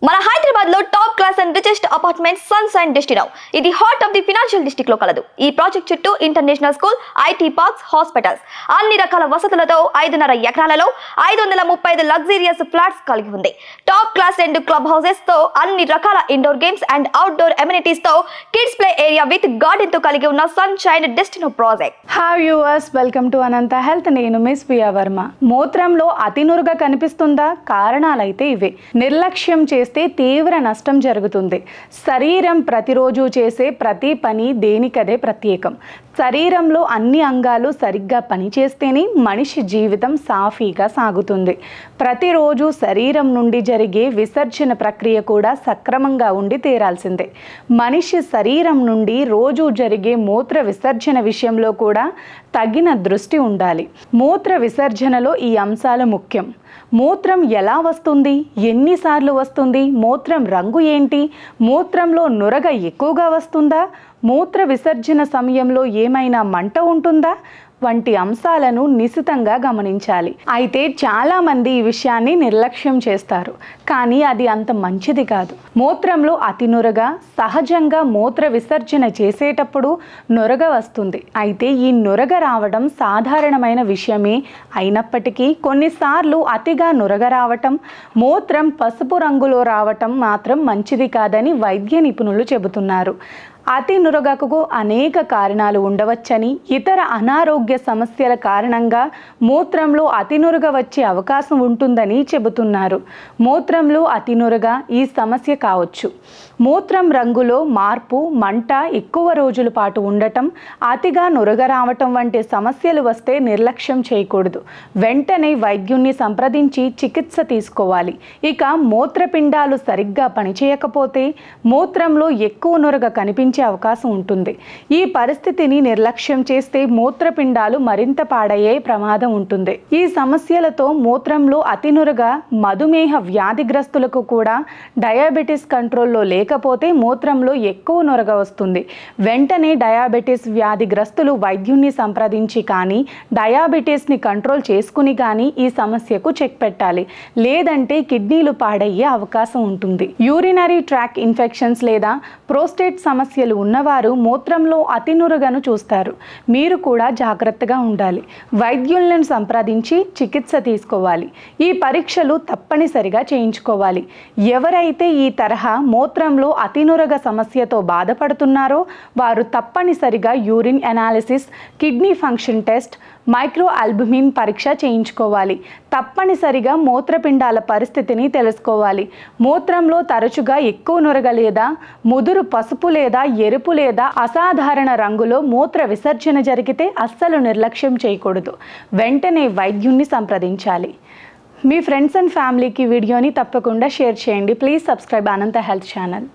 మన హైదరాబాద్ లో top class and richest apartment Sunshine Destino ఇది heart of the financial district లో కలదు. ఈ ప్రాజెక్ట్ చుట్టూ international school, IT parks, hospitals, అన్ని రకాల వసతులతో 5.5 ఎకరాలలో 535 లగ్జరియస్ ఫ్లాట్స్ కలిగి ఉంది. టాప్ క్లాస్ 2 క్లబ్ హౌసెస్ తో అన్ని రకాల indoor games and outdoor amenities తో kids play area with garden తో కలిగి ఉన్న Sunshine Destino project. Hi viewers, welcome to Anantha health. నేను మిస్ ప్రియా వర్మ. మూత్రంలో అతినురుగా కనిపిస్తుందా? కారణాలైతే ఇవే. నిర్లక్ష్యం చేస్తే తీవ్ర నష్టం జరుగుతుంది. శరీరం ప్రతిరోజు చేసే ప్రతి పని దేనికదే ప్రత్యేకం. శరీరంలో అన్ని అంగాలు సరిగ్గా పనిచేస్తేనే మనిషి జీవితం సాఫీగా సాగుతుంది. ప్రతిరోజు శరీరం నుండి జరిగే విసర్జన ప్రక్రియ కూడా సక్రమంగా ఉండి తీరాల్సిందే. మనిషి శరీరం నుండి రోజు జరిగే మూత్ర విసర్జన విషయంలో కూడా తగిన దృష్టి ఉండాలి. మూత్ర విసర్జనలో ఈ అంశాలు ముఖ్యం. మూత్రం ఎలా వస్తుంది? ఎన్నిసార్లు వస్తుంది? మూత్రం రంగు ఏంటి? మూత్రంలో నురగ ఎక్కువగా వస్తుందా? మూత్ర విసర్జన సమయంలో ఏమైనా మంట ఉంటుందా? వంటి అంశాలను నిశితంగా గమనించాలి. అయితే చాలామంది ఈ విషయాన్ని నిర్లక్ష్యం చేస్తారు, కానీ అది అంత మంచిది కాదు. మూత్రంలో అతి నురగ సహజంగా మూత్ర విసర్జన చేసేటప్పుడు నురగ వస్తుంది. అయితే ఈ నురగ రావడం సాధారణమైన విషయమే అయినప్పటికీ కొన్నిసార్లు అతిగా నురగ రావటం, మూత్రం పసుపు రంగులో రావటం మాత్రం మంచిది కాదని వైద్య నిపుణులు చెబుతున్నారు. అతి నురగకు అనేక కారణాలు ఉండవచ్చని, ఇతర అనారోగ్య సమస్యల కారణంగా మూత్రంలో అతి నురగ వచ్చే అవకాశం ఉంటుందని చెబుతున్నారు. మూత్రంలో అతి నురగ ఈ సమస్య కావచ్చు. మూత్రం రంగులో మార్పు, మంట, ఎక్కువ రోజుల పాటు ఉండటం, అతిగా నురగ రావటం వంటి సమస్యలు వస్తే నిర్లక్ష్యం చేయకూడదు. వెంటనే వైద్యుణ్ణి సంప్రదించి చికిత్స తీసుకోవాలి. ఇక మూత్రపిండాలు సరిగ్గా పనిచేయకపోతే మూత్రంలో ఎక్కువ నురగ కనిపించే అవకాశం ఉంటుంది. ఈ పరిస్థితిని నిర్లక్ష్యం చేస్తే మూత్రపిండాలు మరింత పాడయ్యే ప్రమాదం ఉంటుంది. ఈ సమస్యలతో మూత్రంలో అతి నురగ మధుమేహ వ్యాధిగ్రస్తులకు కూడా డయాబెటిస్ కంట్రోల్లో లేకపోతే మూత్రంలో ఎక్కువ నురగ వస్తుంది. వెంటనే డయాబెటిస్ వ్యాధిగ్రస్తులు వైద్యుణ్ణి సంప్రదించి కానీ డయాబెటిస్ని కంట్రోల్ చేసుకుని కానీ ఈ సమస్యకు చెక్ పెట్టాలి. లేదంటే కిడ్నీలు పాడయ్యే అవకాశం ఉంటుంది. యూరినరీ ట్రాక్ ఇన్ఫెక్షన్స్ లేదా ప్రోస్టేట్ సమస్యలు ఉన్నవారు మూత్రంలో అతి నురగను చూస్తారు. మీరు కూడా జాగ్రత్తగా ఉండాలి. వైద్యులను సంప్రదించి చికిత్స తీసుకోవాలి. ఈ పరీక్షలు తప్పనిసరిగా చేయించుకోవాలి. ఎవరైతే ఈ తరహా మూత్రంలో అతి నురగ సమస్యతో బాధపడుతున్నారో వారు తప్పనిసరిగా urine analysis, kidney function test, micro albumin పరీక్ష చేయించుకోవాలి. తప్పనిసరిగా మూత్రపిండాల పరిస్థితిని తెలుసుకోవాలి. మూత్రంలో తరచుగా ఎక్కువ నురగ లేదా ముదురు పసుపు లేదా ఎరుపు లేదా అసాధారణ రంగులో మూత్ర విసర్జన జరిగితే అస్సలు నిర్లక్ష్యం చేయకూడదు. వెంటనే వైద్యుణ్ణి సంప్రదించాలి. మీ ఫ్రెండ్స్ అండ్ ఫ్యామిలీకి వీడియోని తప్పకుండా షేర్ చేయండి. Please subscribe Anantha health channel.